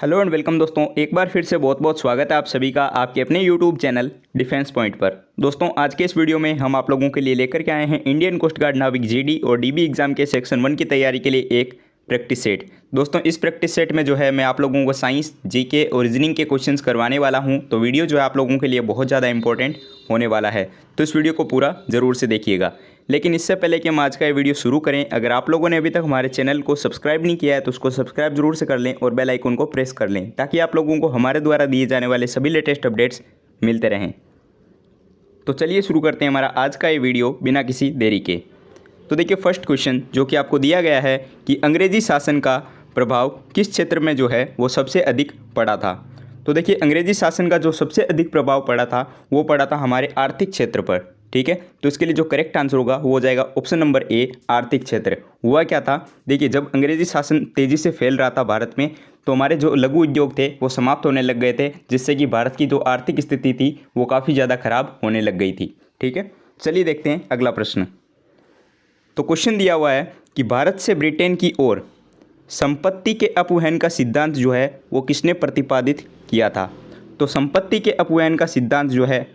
Hello and welcome दोस्तों, एक बार फिर से बहुत बहुत स्वागत है आप सभी का आपके अपने यूट्यूब चैनल डिफेंस पॉइंट पर। दोस्तों आज के इस वीडियो में हम आप लोगों के लिए लेकर के आए हैं इंडियन कोस्ट गार्ड नाविक जीडी और डीबी एग्जाम के सेक्शन 1 की तैयारी के लिए एक प्रैक्टिस सेट। दोस्तों इस प्रैक्टिस सेट में जो है मैं आप लोगों को साइंस, जीके और रीजनिंग के क्वेश्चंस करवाने वाला हूं, तो वीडियो जो है आप लोगों के लिए बहुत ज़्यादा इंपॉर्टेंट होने वाला है, तो इस वीडियो को पूरा ज़रूर से देखिएगा। लेकिन इससे पहले कि हम आज का ये वीडियो शुरू करें, अगर आप लोगों ने अभी तक हमारे चैनल को सब्सक्राइब नहीं किया है तो उसको सब्सक्राइब जरूर से कर लें और बेल आइकन को प्रेस कर लें, ताकि आप लोगों को हमारे द्वारा दिए जाने वाले सभी लेटेस्ट अपडेट्स मिलते रहें। तो चलिए शुरू करते हैं हमारा आज का ये वीडियो बिना किसी देरी के। तो देखिए फर्स्ट क्वेश्चन जो कि आपको दिया गया है कि अंग्रेजी शासन का प्रभाव किस क्षेत्र में जो है वो सबसे अधिक पड़ा था। तो देखिए अंग्रेजी शासन का जो सबसे अधिक प्रभाव पड़ा था वो पड़ा था हमारे आर्थिक क्षेत्र पर। ठीक है, तो इसके लिए जो करेक्ट आंसर होगा वो हो जाएगा ऑप्शन नंबर ए, आर्थिक क्षेत्र। हुआ क्या था, देखिए जब अंग्रेजी शासन तेज़ी से फैल रहा था भारत में, तो हमारे जो लघु उद्योग थे वो समाप्त होने लग गए थे, जिससे कि भारत की जो आर्थिक स्थिति थी वो काफ़ी ज़्यादा खराब होने लग गई थी। ठीक है, चलिए देखते हैं अगला प्रश्न। तो क्वेश्चन दिया हुआ है कि भारत से ब्रिटेन की ओर संपत्ति के अपवहन का सिद्धांत जो है वो किसने प्रतिपादित किया था। तो संपत्ति के अपवहन का सिद्धांत जो है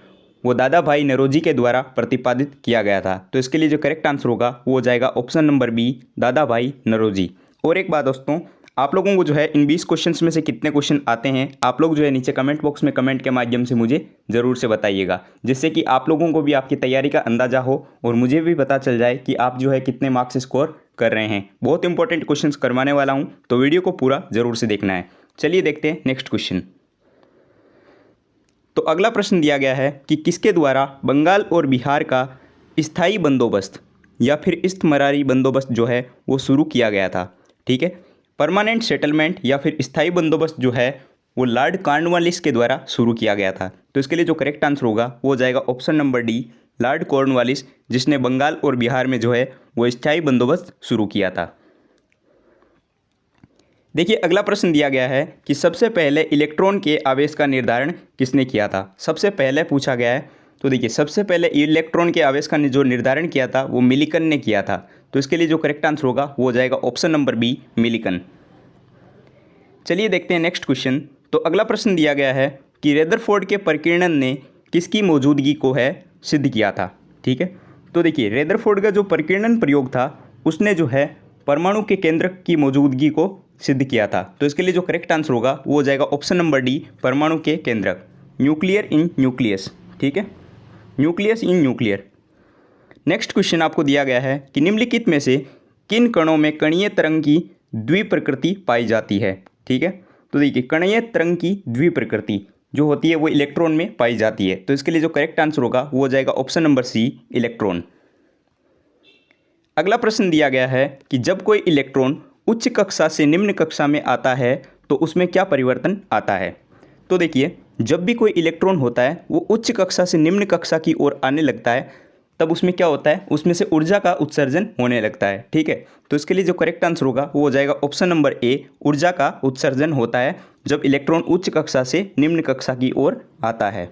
वो दादा भाई नौरोजी के द्वारा प्रतिपादित किया गया था। तो इसके लिए जो करेक्ट आंसर होगा वो हो जाएगा ऑप्शन नंबर बी, दादा भाई नौरोजी। और एक बात दोस्तों, आप लोगों को जो है इन 20 क्वेश्चंस में से कितने क्वेश्चन आते हैं आप लोग जो है नीचे कमेंट बॉक्स में कमेंट के माध्यम से मुझे ज़रूर से बताइएगा, जिससे कि आप लोगों को भी आपकी तैयारी का अंदाज़ा हो और मुझे भी पता चल जाए कि आप जो है कितने मार्क्स स्कोर कर रहे हैं। बहुत इंपॉर्टेंट क्वेश्चंस करवाने वाला हूँ, तो वीडियो को पूरा ज़रूर से देखना है। चलिए देखते हैं नेक्स्ट क्वेश्चन। तो अगला प्रश्न दिया गया है कि किसके द्वारा बंगाल और बिहार का स्थायी बंदोबस्त या फिर इस्तमरारी बंदोबस्त जो है वो शुरू किया गया था। ठीक है, परमानेंट सेटलमेंट या फिर स्थायी बंदोबस्त जो है वो लॉर्ड कॉर्नवालिस के द्वारा शुरू किया गया था। तो इसके लिए जो करेक्ट आंसर होगा वो हो जाएगा option number D, Lord Cornwallis, जिसने बंगाल और बिहार में जो है वो स्थायी बंदोबस्त शुरू किया था। देखिए अगला प्रश्न दिया गया है कि सबसे पहले इलेक्ट्रॉन के आवेश का निर्धारण किसने किया था। सबसे पहले पूछा गया है, तो देखिए सबसे पहले इलेक्ट्रॉन के आवेश का जो निर्धारण किया था वो मिलिकन ने किया था। तो इसके लिए जो करेक्ट आंसर होगा वो हो जाएगा ऑप्शन नंबर बी, मिलिकन। चलिए देखते हैं नेक्स्ट क्वेश्चन। तो अगला प्रश्न दिया गया है कि रेदरफोर्ड के प्रकीर्णन ने किसकी मौजूदगी को है सिद्ध किया था। ठीक है, तो देखिए रेदरफोर्ड का जो प्रकीर्णन प्रयोग था उसने जो है परमाणु के केंद्रक की मौजूदगी को सिद्ध किया था। तो इसके लिए जो करेक्ट आंसर होगा वो हो जाएगा ऑप्शन नंबर डी, परमाणु के केंद्रक, न्यूक्लियर इन न्यूक्लियस। ठीक है, nucleus in nuclear. Next question आपको दिया गया है कि निम्नलिखित में से किन कणों में कणीय तरंग की द्विप्रकृति पाई जाती है। ठीक है, तो देखिए कणीय तरंग की द्विप्रकृति जो होती है वो इलेक्ट्रॉन में पाई जाती है। तो इसके लिए जो करेक्ट आंसर होगा वो हो जाएगा ऑप्शन नंबर सी, इलेक्ट्रॉन। अगला प्रश्न दिया गया है कि जब कोई इलेक्ट्रॉन उच्च कक्षा से निम्न कक्षा में आता है तो उसमें क्या परिवर्तन आता है। तो देखिए जब भी कोई इलेक्ट्रॉन होता है वो उच्च कक्षा से निम्न कक्षा की ओर आने लगता है, तब उसमें क्या होता है, उसमें से ऊर्जा का उत्सर्जन होने लगता है। ठीक है, तो इसके लिए जो करेक्ट आंसर होगा वो हो जाएगा ऑप्शन नंबर ए, ऊर्जा का उत्सर्जन होता है जब इलेक्ट्रॉन उच्च कक्षा से निम्न कक्षा की ओर आता है।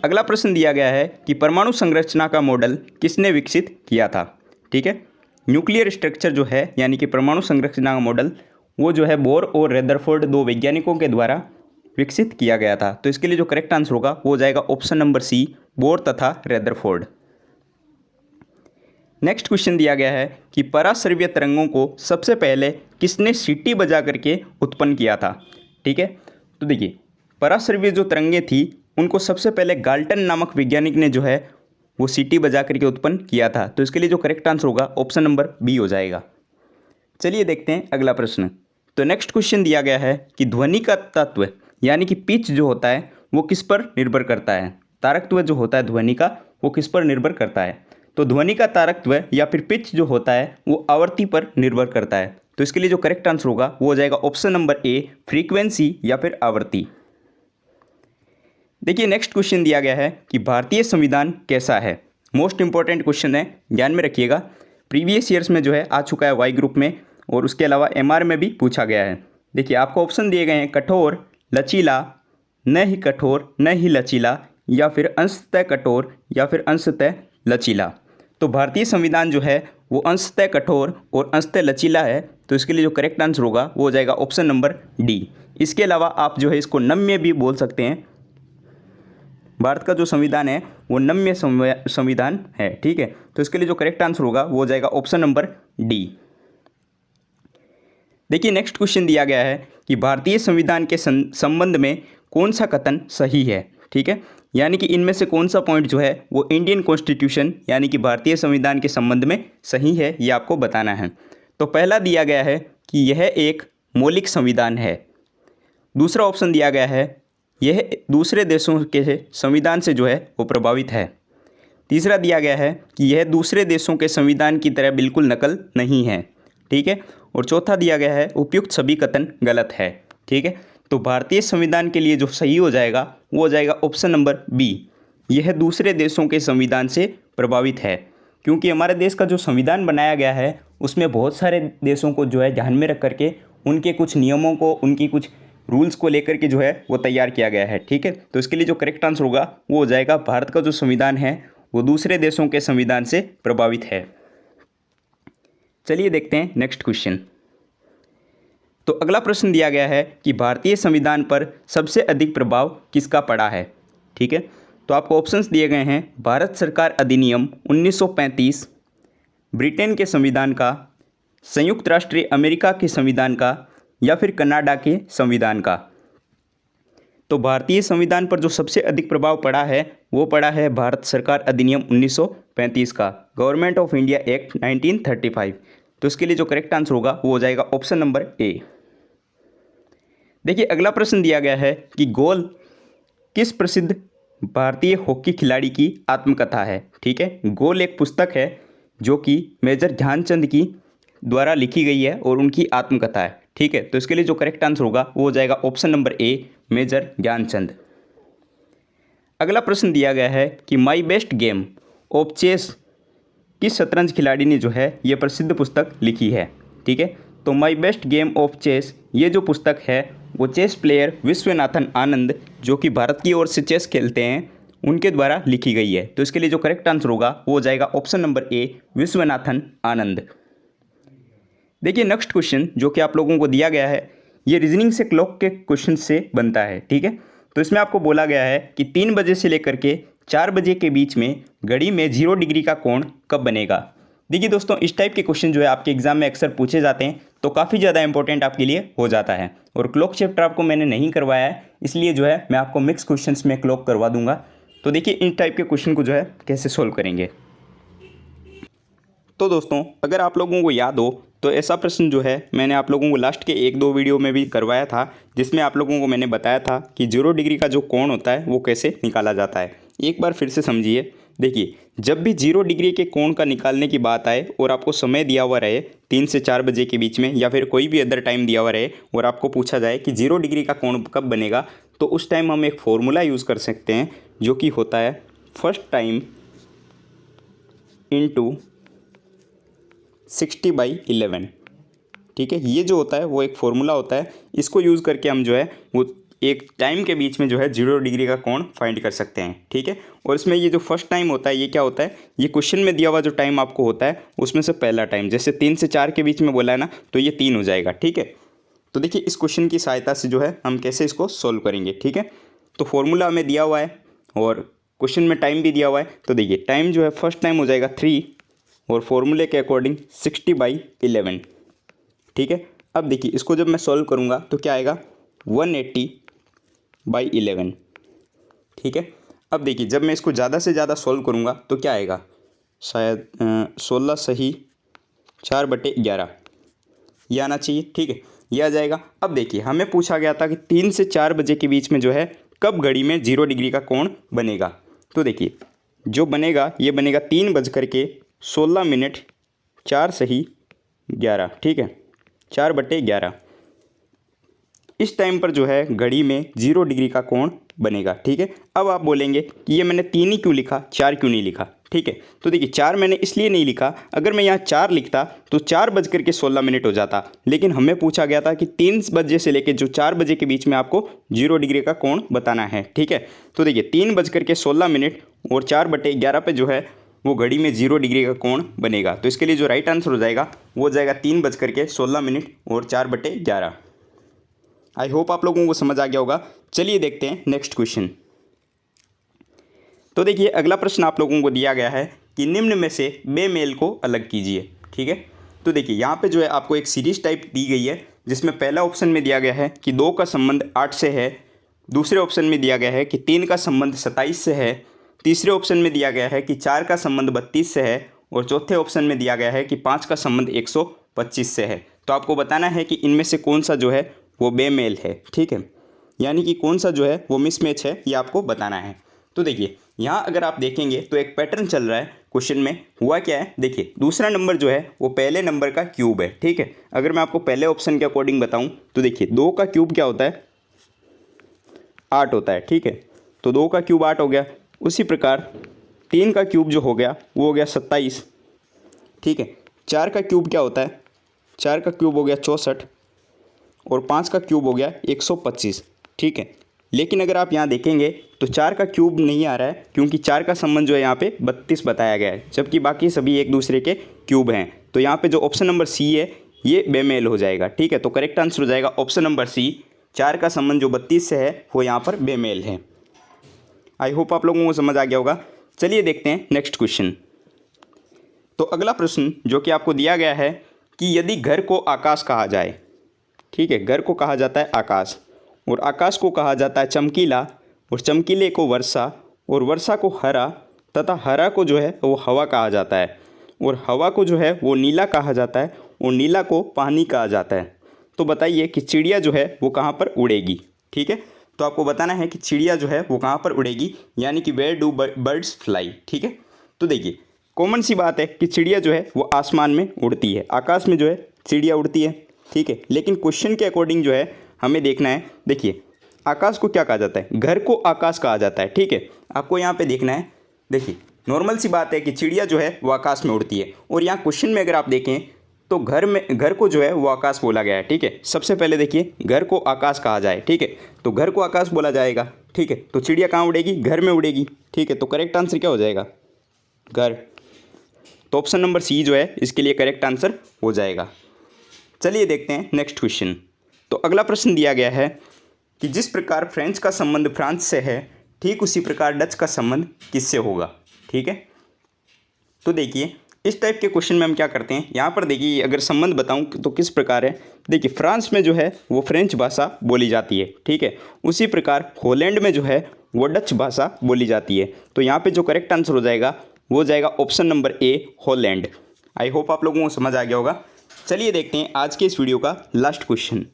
अगला प्रश्न दिया गया है कि परमाणु संरचना का मॉडल किसने विकसित किया था। ठीक है, न्यूक्लियर स्ट्रक्चर जो है यानी कि परमाणु संरचना का मॉडल वो जो है बोर और रेदरफोर्ड, दो वैज्ञानिकों के द्वारा विकसित किया गया था। तो इसके लिए जो करेक्ट आंसर होगा वो हो जाएगा ऑप्शन नंबर सी, बोर तथा रेदरफोर्ड। नेक्स्ट क्वेश्चन दिया गया है कि पराश्रव्य तरंगों को सबसे पहले किसने सीटी बजा करके उत्पन्न किया था। ठीक है, तो देखिए पराश्रव्य जो तरंगें थी उनको सबसे पहले गाल्टन नामक वैज्ञानिक ने जो है वो सीटी बजा करके उत्पन्न किया था। तो इसके लिए जो करेक्ट आंसर होगा ऑप्शन नंबर बी हो जाएगा। चलिए देखते हैं अगला प्रश्न। तो नेक्स्ट क्वेश्चन दिया गया है कि ध्वनि का तत्व यानी कि पिच जो होता है वो किस पर निर्भर करता है। तारकत्व जो होता है ध्वनि का वो किस पर निर्भर करता है। तो ध्वनि का तारकत्व या फिर पिच जो होता है वो आवृत्ति पर निर्भर करता है। तो इसके लिए जो करेक्ट आंसर होगा वो हो जाएगा ऑप्शन नंबर ए, फ्रीक्वेंसी या फिर आवृत्ति। देखिए नेक्स्ट क्वेश्चन दिया गया है कि भारतीय संविधान कैसा है। मोस्ट इंपॉर्टेंट क्वेश्चन है, ध्यान में रखिएगा। प्रीवियस ईयर्स में जो है आ चुका है वाई ग्रुप में और उसके अलावा एमआर में भी पूछा गया है। देखिए आपको ऑप्शन दिए गए हैं कठोर, लचीला, न ही कठोर न ही लचीला, या फिर अंशतः कठोर या फिर अंशतः लचीला। तो भारतीय संविधान जो है वो अंशतः कठोर और अंशतः लचीला है, तो इसके लिए जो करेक्ट आंसर होगा वो हो जाएगा ऑप्शन नंबर डी। इसके अलावा आप जो है इसको नम्य भी बोल सकते हैं। भारत का जो संविधान है वो नम्य संविधान है, ठीक है। तो इसके लिए जो करेक्ट आंसर होगा वो हो जाएगा ऑप्शन नंबर डी। देखिए नेक्स्ट क्वेश्चन दिया गया है कि भारतीय संविधान के संबंध में कौन सा कथन सही है, ठीक है। यानी कि इनमें से कौन सा पॉइंट जो है वो इंडियन कॉन्स्टिट्यूशन यानी कि भारतीय संविधान के संबंध में सही है, ये आपको बताना है। तो पहला दिया गया है कि यह एक मौलिक संविधान है। दूसरा ऑप्शन दिया गया है यह दूसरे देशों के संविधान से जो है वो प्रभावित है। तीसरा दिया गया है कि यह दूसरे देशों के संविधान की तरह बिल्कुल नकल नहीं है, ठीक है। और चौथा दिया गया है उपयुक्त सभी कथन गलत है, ठीक है। तो भारतीय संविधान के लिए जो सही हो जाएगा वो हो जाएगा ऑप्शन नंबर बी, यह दूसरे देशों के संविधान से प्रभावित है। क्योंकि हमारे देश का जो संविधान बनाया गया है उसमें बहुत सारे देशों को जो है ध्यान में रख करके उनके कुछ नियमों को, उनकी कुछ रूल्स को लेकर के जो है वो तैयार किया गया है, ठीक है। तो इसके लिए जो करेक्ट आंसर होगा वो हो जाएगा भारत का जो संविधान है वो दूसरे देशों के संविधान से प्रभावित है। चलिए देखते हैं नेक्स्ट क्वेश्चन। तो अगला प्रश्न दिया गया है कि भारतीय संविधान पर सबसे अधिक प्रभाव किसका पड़ा है, ठीक है। तो आपको ऑप्शंस दिए गए हैं भारत सरकार अधिनियम 1935, ब्रिटेन के संविधान का, संयुक्त राष्ट्र अमेरिका के संविधान का, या फिर कनाडा के संविधान का। तो भारतीय संविधान पर जो सबसे अधिक प्रभाव पड़ा है वो पड़ा है भारत सरकार अधिनियम 1935 का, गवर्नमेंट ऑफ इंडिया एक्ट 1935। तो इसके लिए जो करेक्ट आंसर होगा वो हो जाएगा ऑप्शन नंबर ए। देखिए अगला प्रश्न दिया गया है कि गोल किस प्रसिद्ध भारतीय हॉकी खिलाड़ी की आत्मकथा है, ठीक है। गोल एक पुस्तक है जो कि मेजर ध्यानचंद की द्वारा लिखी गई है और उनकी आत्मकथा है, ठीक है। तो इसके लिए जो करेक्ट आंसर होगा वो हो जाएगा option number A, major Dhyan Chand. अगला प्रश्न दिया गया है कि my best game of chess किस शतरंज खिलाड़ी ने जो है ये प्रसिद्ध पुस्तक लिखी है, ठीक है। तो my best game of chess ये जो पुस्तक है वो चेस प्लेयर विश्वनाथन आनंद, जो कि भारत की ओर से चेस खेलते हैं, उनके द्वारा लिखी गई है। तो इसके लिए जो करेक्ट आंसर होगा वो हो जाएगा ऑप्शन नंबर ए, विश्वनाथन आनंद। देखिए नेक्स्ट क्वेश्चन जो कि आप लोगों को दिया गया है ये रीजनिंग से क्लॉक के क्वेश्चन से बनता है, ठीक है। तो इसमें आपको बोला गया है कि 3 बजे से लेकर के 4 बजे के बीच में घड़ी में 0 डिग्री का कोण कब बनेगा। देखिए दोस्तों इस टाइप के क्वेश्चन जो है आपके एग्जाम में अक्सर पूछे जाते हैं, तो काफ़ी ज़्यादा इंपॉर्टेंट आपके लिए हो जाता है। और क्लॉक चैप्टर आपको मैंने नहीं करवाया है, इसलिए जो है मैं आपको मिक्स क्वेश्चंस में क्लॉक करवा दूंगा। तो देखिए इन टाइप के क्वेश्चन को जो है कैसे सोल्व करेंगे। तो दोस्तों अगर आप लोगों को याद हो तो ऐसा प्रश्न जो है मैंने आप लोगों को लास्ट के 1-2 वीडियो में भी करवाया था, जिसमें आप लोगों को मैंने बताया था कि 0 डिग्री का जो कोण होता है वो कैसे निकाला जाता है। एक बार फिर से समझिए। देखिए जब भी 0 डिग्री के कोण का निकालने की बात आए और आपको समय दिया हुआ रहे 3 से 4 बजे के बीच में, या फिर कोई भी अदर टाइम दिया हुआ रहे और आपको पूछा जाए कि 0 डिग्री का कोण कब बनेगा, तो उस टाइम हम एक फॉर्मूला यूज़ कर सकते हैं जो कि होता है फर्स्ट टाइम इंटू 60/11, ठीक है। ये जो होता है वो एक फॉर्मूला होता है, इसको यूज़ करके हम जो है वो एक टाइम के बीच में जो है 0 डिग्री का कोण फाइंड कर सकते हैं, ठीक है। और इसमें ये जो फर्स्ट टाइम होता है ये क्या होता है, ये क्वेश्चन में दिया हुआ जो टाइम आपको होता है उसमें से पहला टाइम, जैसे 3 से 4 के बीच में बोला है ना, तो ये 3 हो जाएगा, ठीक है। तो देखिए इस क्वेश्चन की सहायता से जो है हम कैसे इसको सोल्व करेंगे, ठीक है। तो फॉर्मूला हमें दिया हुआ है और क्वेश्चन में टाइम भी दिया हुआ है। तो देखिए टाइम जो है फर्स्ट टाइम हो जाएगा 3 और फॉर्मूले के अकॉर्डिंग 60/11, ठीक है। अब देखिए इसको जब मैं सॉल्व करूँगा तो क्या आएगा 180/11, ठीक है। अब देखिए जब मैं इसको ज़्यादा से ज़्यादा सॉल्व करूँगा तो क्या आएगा, शायद 16 सही 4/11 ये आना चाहिए, ठीक है, ये आ जाएगा। अब देखिए हमें पूछा गया था कि 3 से 4 बजे के बीच में जो है कब घड़ी में 0 डिग्री का कोण बनेगा। तो देखिए जो बनेगा ये बनेगा 3:16 4 सही 11, ठीक है, 4/11। इस टाइम पर जो है घड़ी में 0 डिग्री का कोण बनेगा, ठीक है। अब आप बोलेंगे कि ये मैंने 3 ही क्यों लिखा, 4 क्यों नहीं लिखा, ठीक है। तो देखिए 4 मैंने इसलिए नहीं लिखा, अगर मैं यहाँ 4 लिखता तो 4:16 हो जाता, लेकिन हमें पूछा गया था कि 3 बजे से लेकर जो 4 बजे के बीच में आपको 0 डिग्री का कोण बताना है, ठीक है। तो देखिए 3:16 और 4/11 पे जो है वो घड़ी में 0 डिग्री का कोण बनेगा। तो इसके लिए जो राइट आंसर हो जाएगा वो हो जाएगा 3:16 और 4/11। आई होप आप लोगों को समझ आ गया होगा। चलिए देखते हैं नेक्स्ट क्वेश्चन। तो देखिए अगला प्रश्न आप लोगों को दिया गया है कि निम्न में से बेमेल को अलग कीजिए। ठीक है, तो देखिए यहाँ पे जो है आपको एक सीरीज टाइप दी गई है, जिसमें पहला ऑप्शन में दिया गया है कि 2 का संबंध 8 से है, दूसरे ऑप्शन में दिया गया है कि 3 का संबंध 27 से है, तीसरे ऑप्शन में दिया गया है कि 4 का संबंध 32 से है और चौथे ऑप्शन में दिया गया है कि 5 का संबंध 125 से है। तो आपको बताना है कि इनमें से कौन सा जो है वो बेमेल है। ठीक है, यानी कि कौन सा जो है वो मिसमैच है, ये आपको बताना है। तो देखिए यहाँ अगर आप देखेंगे तो एक पैटर्न चल रहा है क्वेश्चन में। हुआ क्या है, देखिए दूसरा नंबर जो है वो पहले नंबर का क्यूब है। ठीक है, अगर मैं आपको पहले ऑप्शन के अकॉर्डिंग बताऊं तो देखिए 2 का क्यूब क्या होता है, 8 होता है। ठीक है, तो 2 का क्यूब 8 हो गया। उसी प्रकार 3 का क्यूब जो हो गया वो हो गया 27। ठीक है, 4 का क्यूब क्या होता है, 4 का क्यूब हो गया 64 और 5 का क्यूब हो गया 125। ठीक है, लेकिन अगर आप यहाँ देखेंगे तो 4 का क्यूब नहीं आ रहा है, क्योंकि 4 का संबंध जो है यहाँ पे 32 बताया गया है, जबकि बाकी सभी एक दूसरे के क्यूब हैं। तो यहाँ पे जो ऑप्शन नंबर सी है ये बेमेल हो जाएगा। ठीक है, तो करेक्ट आंसर हो जाएगा ऑप्शन नंबर सी, 4 का संबंध जो 32 से है वो यहाँ पर बेमेल है। आई होप आप लोगों को समझ आ गया होगा। चलिए देखते हैं नेक्स्ट क्वेश्चन। तो अगला प्रश्न जो कि आपको दिया गया है कि यदि घर को आकाश कहा जाए, ठीक है, घर को कहा जाता है आकाश और आकाश को कहा जाता है चमकीला और चमकीले को वर्षा और वर्षा को हरा तथा हरा को जो है वो हवा कहा जाता है और हवा को जो है वो नीला कहा जाता है और नीला को पानी कहा जाता है। तो बताइए कि चिड़िया जो है वो कहाँ पर उड़ेगी। ठीक है, तो आपको बताना है कि चिड़िया जो है वो कहाँ पर उड़ेगी, यानी कि वेयर डू बर्ड्स फ्लाई। ठीक है, तो देखिए कॉमन सी बात है कि चिड़िया जो है वो आसमान में उड़ती है, आकाश में जो है चिड़िया उड़ती है। ठीक है, लेकिन क्वेश्चन के अकॉर्डिंग जो है हमें देखना है, देखिए आकाश को क्या कहा जाता है, घर को आकाश कहा जाता है। ठीक है, आपको यहाँ पे देखना है, देखिए नॉर्मल सी बात है कि चिड़िया जो है वो आकाश में उड़ती है और यहाँ क्वेश्चन में अगर आप देखें तो घर को जो है वो आकाश बोला गया है। ठीक है, सबसे पहले देखिए घर को आकाश कहा जाए। ठीक है, तो घर को आकाश बोला जाएगा। ठीक है, तो चिड़िया कहाँ उड़ेगी, घर में उड़ेगी। ठीक है, तो करेक्ट आंसर क्या हो जाएगा, घर। तो ऑप्शन नंबर सी जो है इसके लिए करेक्ट आंसर हो जाएगा। चलिए देखते हैं नेक्स्ट क्वेश्चन। तो अगला प्रश्न दिया गया है कि जिस प्रकार फ्रेंच का संबंध फ्रांस से है, ठीक उसी प्रकार डच का संबंध किससे होगा। ठीक है, तो देखिए इस टाइप के क्वेश्चन में हम क्या करते हैं, यहाँ पर देखिए अगर संबंध बताऊं तो किस प्रकार है। देखिए फ्रांस में जो है वो फ्रेंच भाषा बोली जाती है। ठीक है, उसी प्रकार हॉलैंड में जो है वो डच भाषा बोली जाती है। तो यहाँ पे जो करेक्ट आंसर हो जाएगा वो हो जाएगा option number A, Holland. I hope आप लोगों को समझ आ गया होगा। चलिए देखते हैं आज के इस वीडियो का लास्ट क्वेश्चन।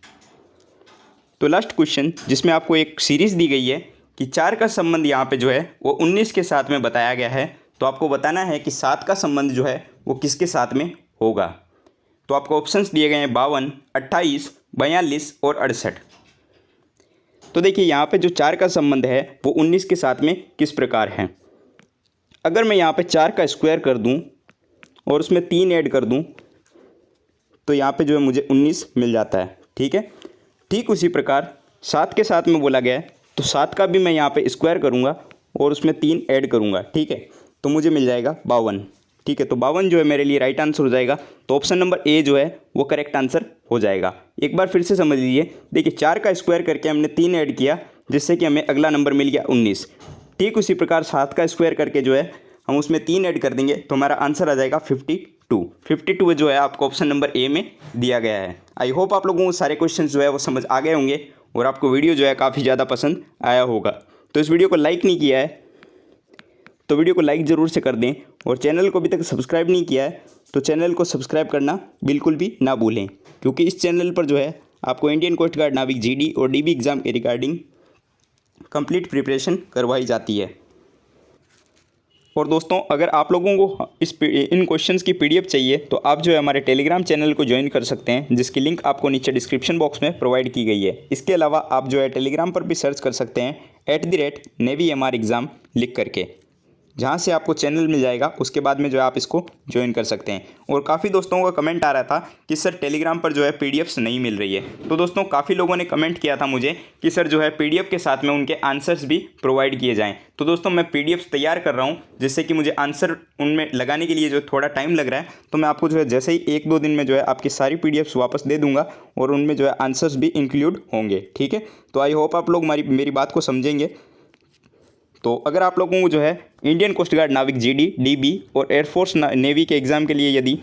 तो लास्ट क्वेश्चन जिसमें आपको एक सीरीज़ दी गई है कि 4 का संबंध यहाँ पे जो है वो 19 के साथ में बताया गया है। तो आपको बताना है कि 7 का संबंध जो है वो किसके साथ में होगा। तो आपको ऑप्शंस दिए गए हैं 52, 28, 42 और 68। तो देखिए यहाँ पे जो 4 का संबंध है वो 19 के साथ में किस प्रकार है। अगर मैं यहाँ पे 4 का स्क्वायर कर दूँ और उसमें 3 ऐड कर दूँ तो यहाँ पे जो है मुझे 19 मिल जाता है। ठीक है, ठीक उसी प्रकार 7 के साथ में बोला गया है तो 7 का भी मैं यहाँ पे स्क्वायर करूँगा और उसमें 3 ऐड करूँगा। ठीक है, तो मुझे मिल जाएगा 52। ठीक है, तो 52 जो है मेरे लिए राइट आंसर हो जाएगा। तो ऑप्शन नंबर ए जो है वो करेक्ट आंसर हो जाएगा। एक बार फिर से समझ लीजिए, देखिए 4 का स्क्वायर करके हमने 3 ऐड किया जिससे कि हमें अगला नंबर मिल गया 19। ठीक उसी प्रकार 7 का स्क्वायर करके जो है हम उसमें 3 ऐड कर देंगे तो हमारा आंसर आ जाएगा 52 जो है आपको ऑप्शन नंबर ए में दिया गया है। आई होप आप लोगों को सारे क्वेश्चन जो है वो समझ आ गए होंगे और आपको वीडियो जो है काफ़ी ज़्यादा पसंद आया होगा। तो इस वीडियो को लाइक नहीं किया है तो वीडियो को लाइक ज़रूर से कर दें और चैनल को अभी तक सब्सक्राइब नहीं किया है तो चैनल को सब्सक्राइब करना बिल्कुल भी ना भूलें, क्योंकि इस चैनल पर जो है आपको इंडियन कोस्ट गार्ड नाविक जीडी और डीबी एग्ज़ाम के रिगार्डिंग कंप्लीट प्रिपरेशन करवाई जाती है। और दोस्तों अगर आप लोगों को इन क्वेश्चंस की पीडीएफ चाहिए तो आप जो है हमारे टेलीग्राम चैनल को ज्वाइन कर सकते हैं, जिसकी लिंक आपको नीचे डिस्क्रिप्शन बॉक्स में प्रोवाइड की गई है। इसके अलावा आप जो है टेलीग्राम पर भी सर्च कर सकते हैं @NavyMR Exam लिख करके। जहाँ से आपको चैनल मिल जाएगा उसके बाद में जो है आप इसको ज्वाइन कर सकते हैं। और काफ़ी दोस्तों का कमेंट आ रहा था कि सर टेलीग्राम पर जो है पीडीएफ्स नहीं मिल रही है। तो दोस्तों काफ़ी लोगों ने कमेंट किया था मुझे कि सर जो है पीडीएफ के साथ में उनके आंसर्स भी प्रोवाइड किए जाएँ। तो दोस्तों मैं पीडीएफ्स तैयार कर रहा हूँ, जिससे कि मुझे आंसर उनमें लगाने के लिए जो थोड़ा टाइम लग रहा है। तो मैं आपको जो है जैसे ही 1-2 दिन में जो है आपकी सारी पीडीएफ्स वापस दे दूँगा और उनमें जो है आंसर्स भी इंक्लूड होंगे। ठीक है, तो आई होप आप लोग मेरी बात को समझेंगे। तो अगर आप लोगों को जो है इंडियन कोस्ट गार्ड नाविक जीडी, डीबी और एयरफोर्स नेवी के एग्ज़ाम के लिए यदि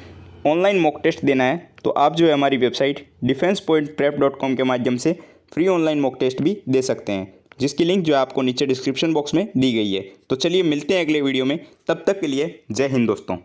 ऑनलाइन मॉक टेस्ट देना है तो आप जो है हमारी वेबसाइट defensepointprep.com के माध्यम से फ्री ऑनलाइन मॉक टेस्ट भी दे सकते हैं, जिसकी लिंक जो है आपको नीचे डिस्क्रिप्शन बॉक्स में दी गई है। तो चलिए मिलते हैं अगले वीडियो में, तब तक के लिए जय हिंद दोस्तों।